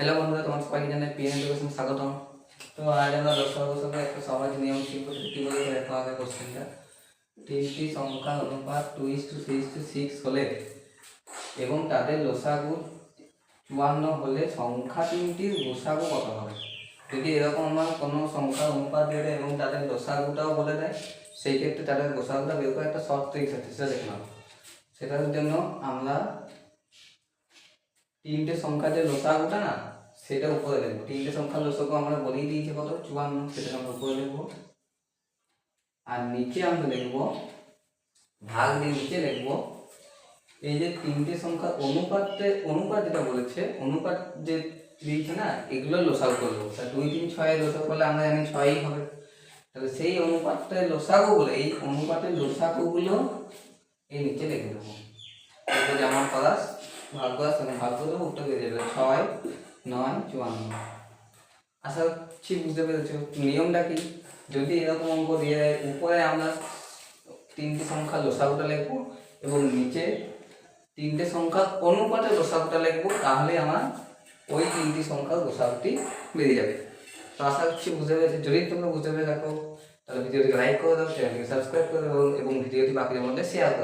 Hello বন্ধুরা, তোমার সবাইকে জানাই পিএন এডুকেশন স্বাগতম। তো আজ আমরা লসাগু একটা সহজ নিয়ম শিখবো। কীভাবে দেখো আগে কোশ্চেনটা। তিনটি সংখ্যা অনুপাত 2:3:6 হলে এবং তাদের লসাগু 54 হলে সংখ্যা তিনটির লসাগু কত হবে। যদি এরকম আমার কোনো সংখ্যা অনুপাত দিয়ে দেয় এবং তাদের লসাগুটাও বলে দেয়, সেই ক্ষেত্রে তাদের লসাগুটা বের করে একটা শর্ট ট্রিক্স আছে, সেটা দেখলাম। সেটার জন্য আমরা তিনটে সংখ্যার যে লসাগুটা না, সেটা উপরে লিখবো। তিনটে সংখ্যার লসাগু আমরা বলেই দিয়েছি কত, 54, সেটা আমরা উপরে লিখবো। আর নিচে আমরা লিখবো ভাগ দিয়ে নিচে লিখবো এই যে তিনটে সংখ্যার অনুপাত যেটা বলেছে, অনুপাত যে দিয়েছে না, এগুলো লসাগু করবো। 2, 3, 6 লসাগু করলে আমরা জানি 6ই হবে। তাহলে সেই অনুপাতের লসাগু বলে এই অনুপাতের লসাগুগুলো এই নিচে লিখে দেবো। এটা যেমন করা ভাগ করে উত্তর বেরিয়ে যাবে 6, 9, 54। আশা করছি বুঝতে পেরেছো নিয়মটা কি। যদি এরকম অঙ্ক দিয়ে দেয়, উপরে আমরা তিনটি সংখ্যার লসাগুটা লিখবো এবং নিচে তিনটে সংখ্যার অনুপাতের লসাগুটা লিখবো, তাহলে আমার ওই তিনটি সংখ্যার লসাগুটি বেরিয়ে যাবে। তো আশা করছি বুঝতে পেরেছি। যদি তোমরা বুঝতে পেরে থাকো তাহলে ভিডিওটিকে লাইক করে দাও, চ্যানেলটিকে সাবস্ক্রাইব করে দাও এবং ভিডিওটি বাকিদের মধ্যে শেয়ার করে দাও।